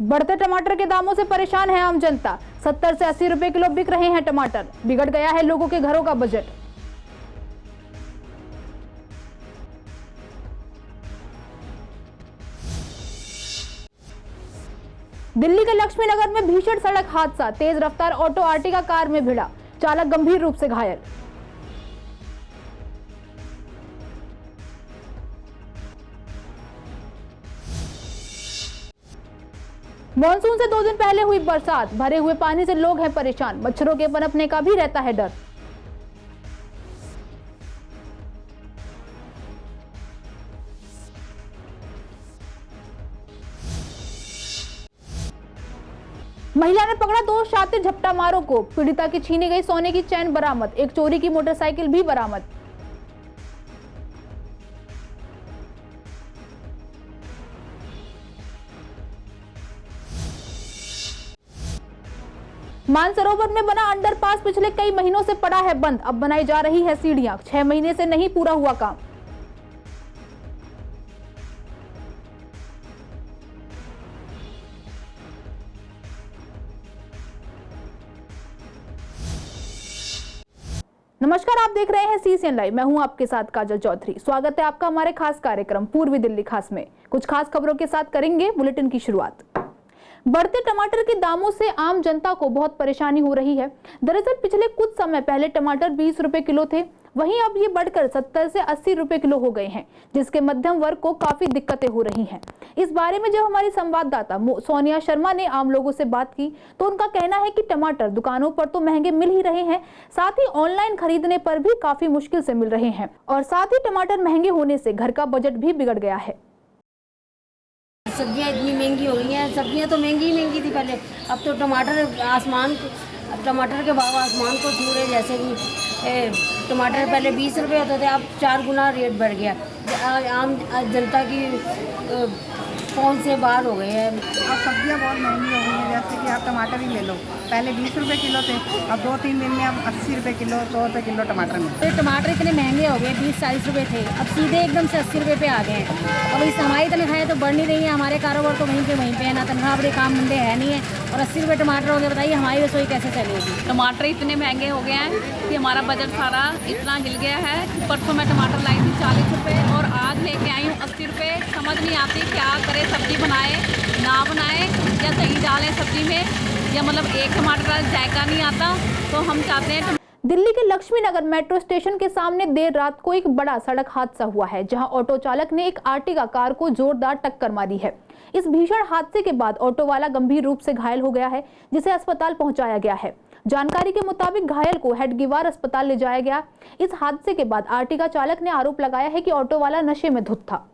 बढ़ते टमाटर के दामों से परेशान है आम जनता। 70 से 80 रुपए किलो बिक रहे हैं टमाटर। बिगड़ गया है लोगों के घरों का बजट। दिल्ली के लक्ष्मी नगर में भीषण सड़क हादसा। तेज रफ्तार ऑटो आर्टिगा कार में भिड़ा। चालक गंभीर रूप से घायल। मॉनसून से 2 दिन पहले हुई बरसात। भरे हुए पानी से लोग हैं परेशान। मच्छरों के पनपने का भी रहता है डर। महिला ने पकड़ा 2 शातिर झपटा मारों को। पीड़िता की छीनी गई सोने की चैन बरामद। एक चोरी की मोटरसाइकिल भी बरामद। मानसरोवर में बना अंडरपास पिछले कई महीनों से पड़ा है बंद। अब बनाई जा रही है सीढ़ियां। 6 महीने से नहीं पूरा हुआ काम। नमस्कार, आप देख रहे हैं CCN लाइव। मैं हूं आपके साथ काजल चौधरी। स्वागत है आपका हमारे खास कार्यक्रम पूर्वी दिल्ली खास में। कुछ खास खबरों के साथ करेंगे बुलेटिन की शुरुआत। बढ़ते टमाटर के दामों से आम जनता को बहुत परेशानी हो रही है। दरअसल पिछले कुछ समय पहले टमाटर 20 रुपए किलो थे, वहीं अब ये बढ़कर 70 से 80 रुपए किलो हो गए हैं, जिसके मध्यम वर्ग को काफी दिक्कतें हो रही हैं। इस बारे में जब हमारी संवाददाता सोनिया शर्मा ने आम लोगों से बात की तो उनका कहना है कि टमाटर दुकानों पर तो महंगे मिल ही रहे हैं, साथ ही ऑनलाइन खरीदने पर भी काफी मुश्किल से मिल रहे हैं, और साथ ही टमाटर महंगे होने से घर का बजट भी बिगड़ गया है। सब्जियां इतनी महंगी हो गई हैं। सब्जियां तो महंगी ही महंगी थी पहले, अब तो टमाटर के भाव आसमान को छू रहे। जैसे कि टमाटर पहले 20 रुपए होते थे, अब 4 गुना रेट बढ़ गया। आम जनता की पहुंच से बाहर हो गए हैं। अब सब्जियां बहुत महंगी हो गई हैं। जैसे कि आप टमाटर ही ले लो, पहले 20 रुपए किलो थे, अब 2-3 दिन में अब 80 रुपए किलो, 100 रुपए किलो टमाटर मिलते हैं। तो टमाटर इतने महंगे हो गए, 20-40 रुपए थे, अब सीधे एकदम से 80 रुपए पे आ गए हैं। अब इस हमारी तनख्वाहें तो बढ़ नहीं रही है, हमारे कारोबार तो वहीं के वहीं पे है, ना तनख्वाह बड़े काम धंधे है नहीं है, और 80 रुपए टमाटर हो गए। बताइए हमारी रसोई कैसे चलेगी। टमाटर इतने महंगे हो गए हैं कि हमारा बजट सारा इतना हिल गया है। परसों मैं टमाटर लाई थी 40 रुपये और आज लेके आई हूँ 80 रुपये। समझ नहीं आती क्या करें, सब्जी बनाए ना बनाए, या दही डालें सब्जी में, या मतलब एक टमाटर का जायका नहीं आता। तो हम चाहते हैं। दिल्ली के लक्ष्मी नगर मेट्रो स्टेशन के सामने देर रात को एक बड़ा सड़क हादसा हुआ है, जहां ऑटो चालक ने एक आर्टिगा कार को जोरदार टक्कर मारी है। इस भीषण हादसे के बाद ऑटो वाला गंभीर रूप से घायल हो गया है, जिसे अस्पताल पहुंचाया गया है। जानकारी के मुताबिक घायल को हेडगेवार अस्पताल ले जाया गया। इस हादसे के बाद आर्टिगा चालक ने आरोप लगाया है कि ऑटो वाला नशे में धुत था।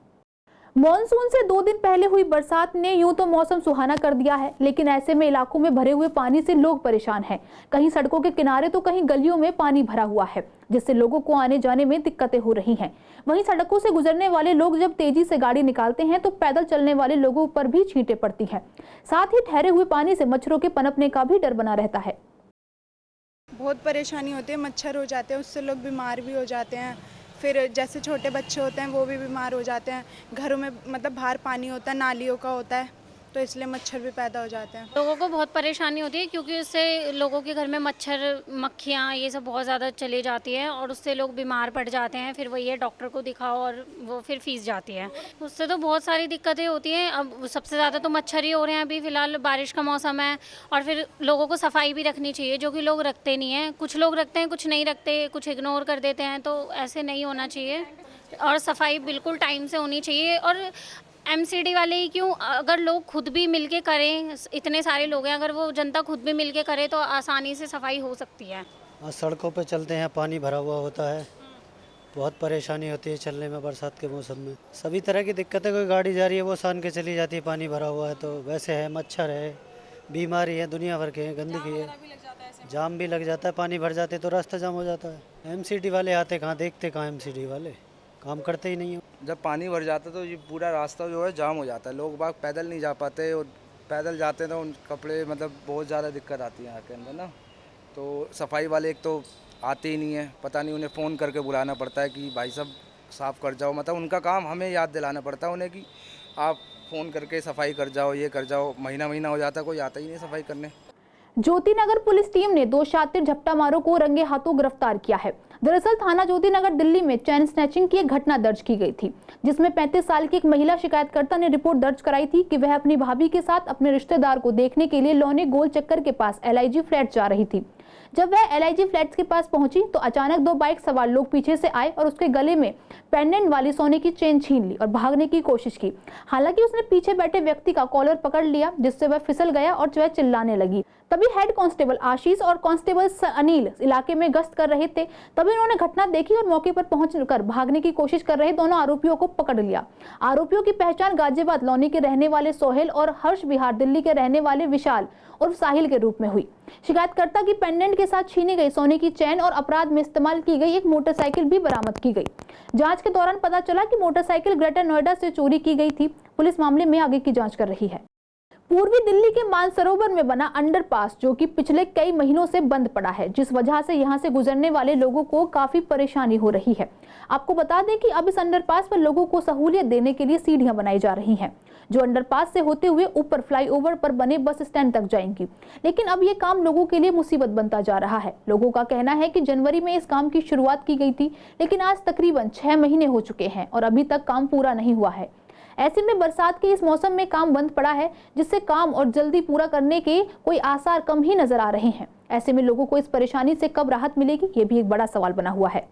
मॉनसून से 2 दिन पहले हुई बरसात ने यूं तो मौसम सुहाना कर दिया है, लेकिन ऐसे में इलाकों में भरे हुए पानी से लोग परेशान हैं। कहीं सड़कों के किनारे तो कहीं गलियों में पानी भरा हुआ है, जिससे लोगों को आने जाने में दिक्कतें हो रही हैं। वहीं सड़कों से गुजरने वाले लोग जब तेजी से गाड़ी निकालते हैं तो पैदल चलने वाले लोगों पर भी छींटें पड़ती हैं। साथ ही ठहरे हुए पानी से मच्छरों के पनपने का भी डर बना रहता है। बहुत परेशानी होती है, मच्छर हो जाते हैं, उससे लोग बीमार भी हो जाते हैं। फिर जैसे छोटे बच्चे होते हैं वो भी बीमार हो जाते हैं। घरों में मतलब बाहर पानी होता है, नालियों का होता है, तो इसलिए मच्छर भी पैदा हो जाते हैं। लोगों को बहुत परेशानी होती है, क्योंकि उससे लोगों के घर में मच्छर, मक्खियाँ ये सब बहुत ज़्यादा चली जाती है, और उससे लोग बीमार पड़ जाते हैं। फिर वही है, डॉक्टर को दिखाओ और वो फिर फीस जाती है। उससे तो बहुत सारी दिक्कतें होती हैं। अब सबसे ज़्यादा तो मच्छर ही हो रहे हैं। अभी फ़िलहाल बारिश का मौसम है, और फिर लोगों को सफाई भी रखनी चाहिए, जो कि लोग रखते नहीं हैं। कुछ लोग रखते हैं, कुछ नहीं रखते, कुछ इग्नोर कर देते हैं। तो ऐसे नहीं होना चाहिए, और सफाई बिल्कुल टाइम से होनी चाहिए। और MCD वाले ही क्यों, अगर लोग खुद भी मिलके करें, इतने सारे लोग हैं, अगर वो जनता खुद भी मिलके करे तो आसानी से सफाई हो सकती है। सड़कों पे चलते हैं, पानी भरा हुआ होता है, बहुत परेशानी होती है चलने में बरसात के मौसम में। सभी तरह की दिक्कतें, कोई गाड़ी जा रही है वो सान के चली जाती है, पानी भरा हुआ है। तो वैसे है, मच्छर है, बीमारी है, दुनिया भर के हैं, गंदगी है, जाम भी लग जाता है। पानी भर जाते तो रास्ता जाम हो जाता है। MCD वाले आते कहाँ, देखते कहाँ, MCD वाले काम करते ही नहीं हो। जब पानी भर जाता है तो ये पूरा रास्ता जो है जाम हो जाता है। लोग बाग पैदल नहीं जा पाते, और पैदल जाते हैं तो उन कपड़े मतलब बहुत ज़्यादा दिक्कत आती है यहाँ के अंदर ना। तो सफाई वाले एक तो आते ही नहीं है, पता नहीं उन्हें फ़ोन करके बुलाना पड़ता है कि भाई साहब साफ़ कर जाओ। मतलब उनका काम हमें याद दिलाना पड़ता है उन्हें कि आप फ़ोन करके सफाई कर जाओ, ये कर जाओ, महीना महीना हो जाता, कोई आता ही नहीं सफाई करने। ज्योतिनगर पुलिस टीम ने 2 शातिर झपटामारों को रंगे हाथों गिरफ्तार किया है। दरअसल थाना ज्योतिनगर दिल्ली में चैन स्नैचिंग की एक घटना दर्ज की गई थी, जिसमें 35 साल की एक महिला शिकायतकर्ता ने रिपोर्ट दर्ज कराई थी कि वह अपनी भाभी के साथ अपने रिश्तेदार को देखने के लिए लौने गोल चक्कर के पास LIG फ्लैट जा रही थी। जब वह LIG फ्लैट्स के पास पहुंची तो अचानक 2 बाइक सवार लोग पीछे से आए और उसके गले में पेंडेंट वाली सोने की चेन छीन ली और भागने की कोशिश की। हालांकि उसने पीछे बैठे व्यक्ति का कॉलर पकड़ लिया, जिससे वह फिसल गया और वह चिल्लाने लगी। तभी हेड कांस्टेबल आशीष और कांस्टेबल अनिल इलाके में गश्त कर रहे थे। तभी उन्होंने घटना देखी और मौके पर पहुंचकर भागने की कोशिश कर रहे दोनों आरोपियों को पकड़ लिया। आरोपियों की पहचान गाजियाबाद लौनी के रहने वाले सोहेल और हर्ष बिहार दिल्ली के रहने वाले विशाल उर्फ साहिल के रूप में हुई। शिकायतकर्ता की पेंडेंट के साथ छीनी गई सोने की चैन और अपराध में इस्तेमाल की गई एक मोटरसाइकिल भी बरामद की गई। जांच के दौरान पता चला कि मोटरसाइकिल ग्रेटर नोएडा से चोरी की गई थी। पुलिस मामले में आगे की जांच कर रही है। पूर्वी दिल्ली के मानसरोवर में बना अंडरपास जो कि पिछले कई महीनों से बंद पड़ा है, जिस वजह से यहां से गुजरने वाले लोगों को काफी परेशानी हो रही है। आपको बता दें कि अब इस अंडरपास पर लोगों को सहूलियत देने के लिए सीढ़ियां बनाई जा रही हैं, जो अंडरपास से होते हुए ऊपर फ्लाईओवर पर बने बस स्टैंड तक जाएंगी। लेकिन अब ये काम लोगों के लिए मुसीबत बनता जा रहा है। लोगों का कहना है कि जनवरी में इस काम की शुरुआत की गई थी, लेकिन आज तकरीबन 6 महीने हो चुके हैं और अभी तक काम पूरा नहीं हुआ है। ऐसे में बरसात के इस मौसम में काम बंद पड़ा है, जिससे काम और जल्दी पूरा करने के कोई आसार कम ही नजर आ रहे हैं। ऐसे में लोगों को इस परेशानी से कब राहत मिलेगी, ये भी एक बड़ा सवाल बना हुआ है।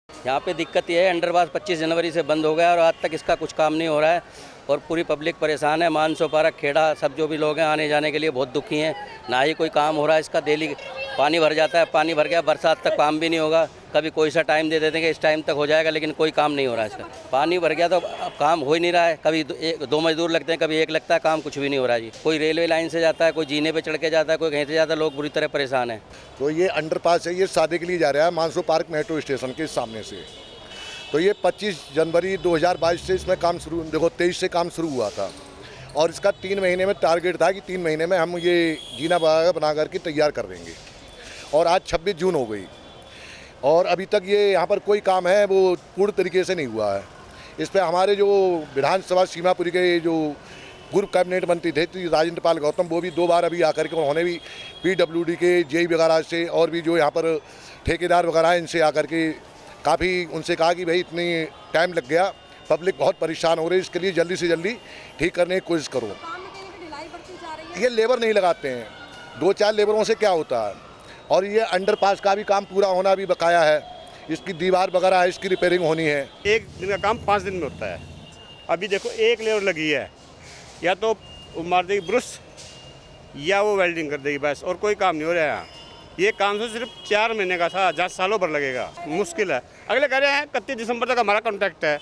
यहाँ पे दिक्कत ये है, अंडरपास 25 जनवरी से बंद हो गया और आज तक इसका कुछ काम नहीं हो रहा है और पूरी पब्लिक परेशान है। मानसोपारा, खेड़ा, सब जो भी लोग हैं आने जाने के लिए बहुत दुखी हैं। ना ही कोई काम हो रहा है इसका। डेली पानी भर जाता है, पानी भर गया, बरसात तक काम भी नहीं होगा। कभी कोई सा टाइम दे देते हैं कि इस टाइम तक हो जाएगा, लेकिन कोई काम नहीं हो रहा है इसका। पानी भर गया तो अब काम हो ही नहीं रहा है। कभी 2 मजदूर लगते हैं, कभी 1 लगता है, काम कुछ भी नहीं हो रहा है जी। कोई रेलवे लाइन से जाता है, कोई जीने पे चढ़ के जाता है, कोई कहीं से जाता है, लोग बुरी तरह परेशान हैं। तो ये अंडरपास है, ये शादी के लिए जा रहा है मानसो पार्क मेट्रो स्टेशन के सामने से। तो ये 25 जनवरी 2022 से इसमें काम शुरू, देखो 23 से काम शुरू हुआ था और इसका 3 महीने में टारगेट था कि 3 महीने में हम ये जीना बना करके तैयार कर देंगे। और आज 26 जून हो गई और अभी तक ये यहाँ पर कोई काम है वो पूर्ण तरीके से नहीं हुआ है। इस पर हमारे जो विधानसभा सीमापुरी के जो पूर्व कैबिनेट मंत्री थे राजेंद्र पाल गौतम, वो भी 2 बार अभी आकर के उन्होंने भी PWD के JE वगैरह से और भी जो यहाँ पर ठेकेदार वगैरह हैं इनसे आकर के काफ़ी उनसे कहा कि भाई इतनी टाइम लग गया, पब्लिक बहुत परेशान हो रही है, इसके लिए जल्दी से जल्दी ठीक करने की कोशिश करो। ये लेबर नहीं लगाते हैं, 2-4 लेबरों से क्या होता है। और ये अंडरपास का भी काम पूरा होना भी बकाया है, इसकी दीवार वगैरह है, इसकी रिपेयरिंग होनी है। 1 दिन का काम 5 दिन में होता है। अभी देखो 1 लेबर लगी है, या तो मार देगी ब्रुश या वो वेल्डिंग कर देगी, बस, और कोई काम नहीं हो रहा है यहाँ। ये काम तो सिर्फ 4 महीने का था, 10 सालों भर लगेगा, मुश्किल है। अगले कह रहे हैं 31 दिसंबर तक हमारा कॉन्ट्रैक्ट है,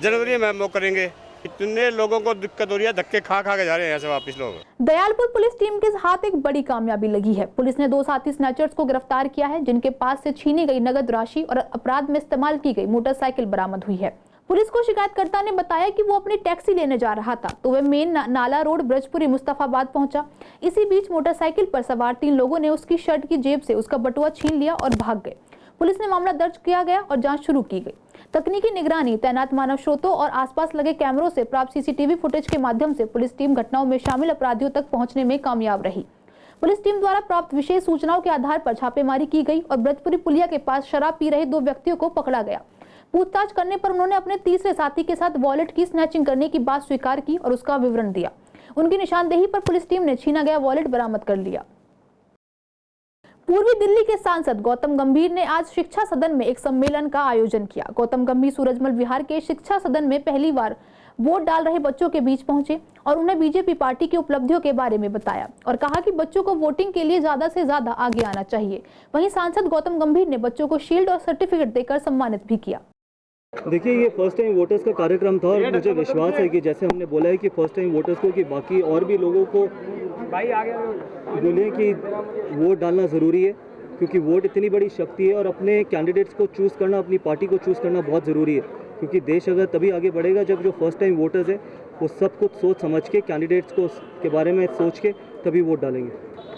जनवरी में हम वो करेंगे। इतने लोगों को दिक्कत हो रही है, धक्के खा के जा रहे हैं यहाँ से वापस लोग। दयालपुर पुलिस टीम के हाथ एक बड़ी कामयाबी लगी है। पुलिस ने 2 साथी स्नैचर्स को गिरफ्तार किया है, जिनके पास से छीनी गई नगद राशि और अपराध में इस्तेमाल की गई मोटरसाइकिल बरामद हुई है। पुलिस को शिकायतकर्ता ने बताया कि वो अपनी टैक्सी लेने जा रहा था, तो वह मेन नाला रोड ब्रजपुरी मुस्तफाबाद पहुंचा। इसी बीच मोटरसाइकिल पर सवार 3 लोगों ने उसकी शर्ट की जेब से उसका बटुआ छीन लिया और भाग गए। पुलिस ने मामला दर्ज किया गया और जांच शुरू की गई। तकनीकी निगरानी, तैनात मानव स्रोतों और आसपास लगे कैमरों से प्राप्त CCTV फुटेज के माध्यम से पुलिस टीम घटनाओं में शामिल अपराधियों तक पहुंचने में कामयाब रही। पुलिस टीम द्वारा प्राप्त विशेष सूचनाओं के आधार पर छापेमारी की गई और ब्रजपुरी पुलिया के पास शराब पी रहे 2 व्यक्तियों को पकड़ा गया। पूछताछ करने पर उन्होंने अपने तीसरे साथी के साथ वॉलेट की स्नैचिंग करने की बात स्वीकार की और उसका विवरण दिया। उनकी निशानदेही पर पुलिस टीम ने छीना गया वॉलेट बरामद कर लिया। पूर्वी दिल्ली के सांसद गौतम गंभीर ने आज शिक्षा सदन में एक सम्मेलन का आयोजन किया। गौतम गंभीर सूरजमल विहार के शिक्षा सदन में पहली बार वोट डाल रहे बच्चों के बीच पहुंचे और उन्हें बीजेपी पार्टी की उपलब्धियों के बारे में बताया और कहा कि बच्चों को वोटिंग के लिए ज्यादा से ज्यादा आगे आना चाहिए। वहीं सांसद गौतम गंभीर ने बच्चों को शील्ड और सर्टिफिकेट देकर सम्मानित भी किया। देखिए, ये फर्स्ट टाइम वोटर्स का कार्यक्रम था और मुझे विश्वास है कि जैसे हमने बोला है कि फर्स्ट टाइम वोटर्स को, कि बाकी और भी लोगों को बोले कि वोट डालना ज़रूरी है, क्योंकि वोट इतनी बड़ी शक्ति है और अपने कैंडिडेट्स को चूज़ करना, अपनी पार्टी को चूज़ करना बहुत ज़रूरी है। क्योंकि देश अगर तभी आगे बढ़ेगा जब जो फर्स्ट टाइम वोटर्स है वो सब कुछ सोच समझ के, कैंडिडेट्स को के बारे में सोच के तभी वोट डालेंगे।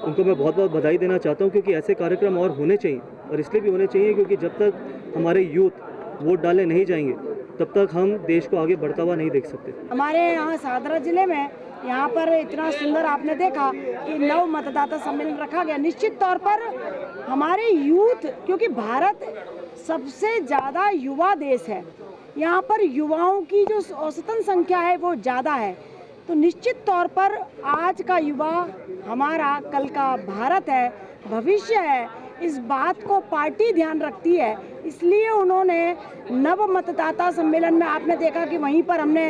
उनको मैं बहुत बहुत बधाई देना चाहता हूँ, क्योंकि ऐसे कार्यक्रम और होने चाहिए। और इसलिए भी होने चाहिए क्योंकि जब तक हमारे यूथ वोट डालने नहीं जाएंगे तब तक हम देश को आगे बढ़ता हुआ नहीं देख सकते। हमारे यहाँ सादरा जिले में यहाँ पर इतना सुंदर आपने देखा कि नव मतदाता सम्मेलन रखा गया। निश्चित तौर पर हमारे यूथ, क्योंकि भारत सबसे ज़्यादा युवा देश है, यहाँ पर युवाओं की जो औसतन संख्या है वो ज़्यादा है, तो निश्चित तौर पर आज का युवा हमारा कल का भारत है, भविष्य है। इस बात को पार्टी ध्यान रखती है, इसलिए उन्होंने नव मतदाता सम्मेलन में आपने देखा कि वहीं पर हमने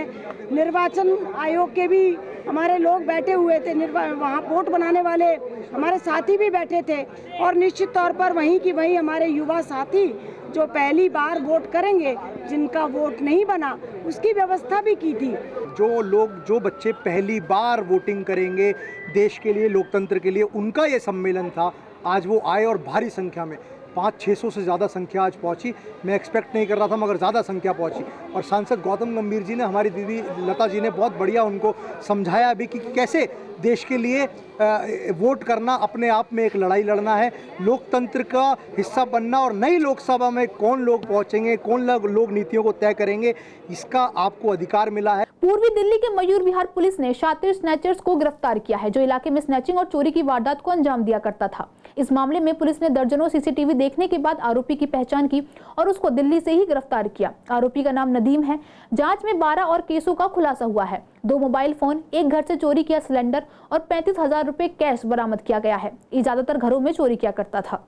निर्वाचन आयोग के भी हमारे लोग बैठे हुए थे, वहाँ वोट बनाने वाले हमारे साथी भी बैठे थे, और निश्चित तौर पर वहीं की वहीं हमारे युवा साथी जो पहली बार वोट करेंगे, जिनका वोट नहीं बना, उसकी व्यवस्था भी की थी। जो बच्चे पहली बार वोटिंग करेंगे देश के लिए, लोकतंत्र के लिए, उनका ये सम्मेलन था। आज वो आए और भारी संख्या में 500-600 से ज़्यादा संख्या आज पहुंची। मैं एक्सपेक्ट नहीं कर रहा था, मगर ज़्यादा संख्या पहुंची। और सांसद गौतम गंभीर जी ने, हमारी दीदी लता जी ने बहुत बढ़िया उनको समझाया भी कि कैसे देश के लिए वोट करना अपने आप में एक लड़ाई लड़ना है, लोकतंत्र का हिस्सा बनना, और नई लोकसभा में कौन लोग पहुंचेंगे, कौन लोग नीतियों को तय करेंगे, इसका आपको अधिकार मिला है। पूर्वी दिल्ली के मयूर विहार पुलिस ने शातिर स्नैचर्स को गिरफ्तार किया है, जो इलाके में स्नैचिंग और चोरी की वारदात को अंजाम दिया करता था। इस मामले में पुलिस ने दर्जनों सीसीटीवी देखने के बाद आरोपी की पहचान की और उसको दिल्ली से ही गिरफ्तार किया। आरोपी का नाम नदीम है। जांच में 12 और केसों का खुलासा हुआ है। 2 मोबाइल फोन, एक घर से चोरी किया सिलेंडर और 35,000 रुपए कैश बरामद किया गया है। ये ज्यादातर घरों में चोरी किया करता था।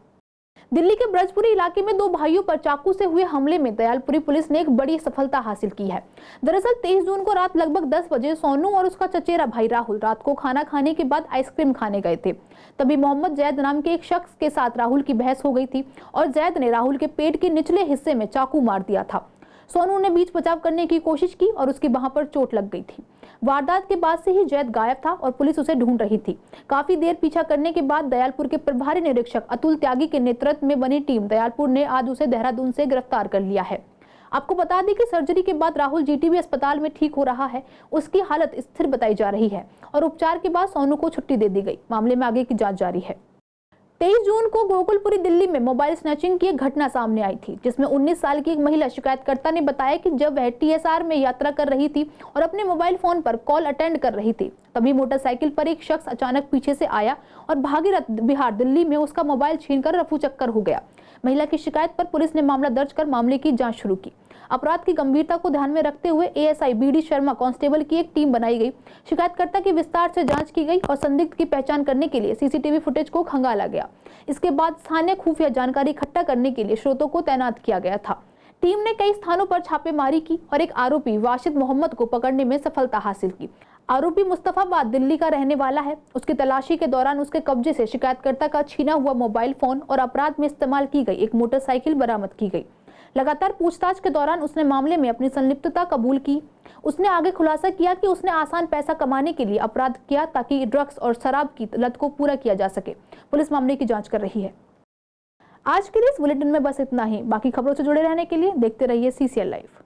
दिल्ली के ब्रजपुरी इलाके में 2 भाइयों पर चाकू से हुए हमले में दयालपुरी पुलिस ने एक बड़ी सफलता हासिल की है। दरअसल 23 जून को रात लगभग 10 बजे सोनू और उसका चचेरा भाई राहुल रात को खाना खाने के बाद आइसक्रीम खाने गए थे। तभी मोहम्मद जैद नाम के एक शख्स के साथ राहुल की बहस हो गई थी और जैद ने राहुल के पेट के निचले हिस्से में चाकू मार दिया था। सोनू ने बीच बचाव करने की कोशिश की और उसकी बाह पर चोट लग गई थी। वारदात के बाद से ही जैद गायब था और पुलिस उसे ढूंढ रही थी। काफी देर पीछा करने के बाद दयालपुर के प्रभारी निरीक्षक अतुल त्यागी के नेतृत्व में बनी टीम दयालपुर ने आज उसे देहरादून से गिरफ्तार कर लिया है। आपको बता दें कि सर्जरी के बाद राहुल जीटीबी अस्पताल में ठीक हो रहा है। उसकी हालत स्थिर बताई जा रही है और उपचार के बाद सोनू को छुट्टी दे दी गई। मामले में आगे की जांच जारी है। 23 जून को गोकुलपुरी दिल्ली में मोबाइल स्नैचिंग की एक घटना सामने आई थी, जिसमें 19 साल की एक महिला शिकायतकर्ता ने बताया कि जब वह टीएसआर में यात्रा कर रही थी और अपने मोबाइल फोन पर कॉल अटेंड कर रही थी, तभी मोटरसाइकिल पर एक शख्स अचानक पीछे से आया और भागीरथ बिहार दिल्ली में उसका मोबाइल छीनकर रफू चक्कर हो गया। महिला की शिकायत पर पुलिस ने मामला दर्ज कर मामले की जांच शुरू की। अपराध की गंभीरता को ध्यान में रखते हुए एएसआई बीडी शर्मा कांस्टेबल की एक टीम बनाई गई। शिकायतकर्ता की विस्तार से जांच की गई और संदिग्ध की पहचान करने के लिए सीसीटीवी फुटेज को खंगाला गया। इसके बाद स्थानीय खुफिया जानकारी इकट्ठा करने के लिए स्रोतों को तैनात किया गया था। टीम ने कई स्थानों पर छापेमारी की और एक आरोपी वाशिद मोहम्मद को पकड़ने में सफलता हासिल की। आरोपी मुस्तफाबाद दिल्ली का रहने वाला है। उसकी तलाशी के दौरान उसके कब्जे से शिकायतकर्ता का छीना हुआ मोबाइल फोन और अपराध में इस्तेमाल की गई एक मोटरसाइकिल बरामद की गई। लगातार पूछताछ के दौरान उसने मामले में अपनी संलिप्तता कबूल की। उसने आगे खुलासा किया कि उसने आसान पैसा कमाने के लिए अपराध किया ताकि ड्रग्स और शराब की लत को पूरा किया जा सके। पुलिस मामले की जांच कर रही है। आज के लिए इस बुलेटिन में बस इतना ही। बाकी खबरों से जुड़े रहने के लिए देखते रहिए CCL लाइव।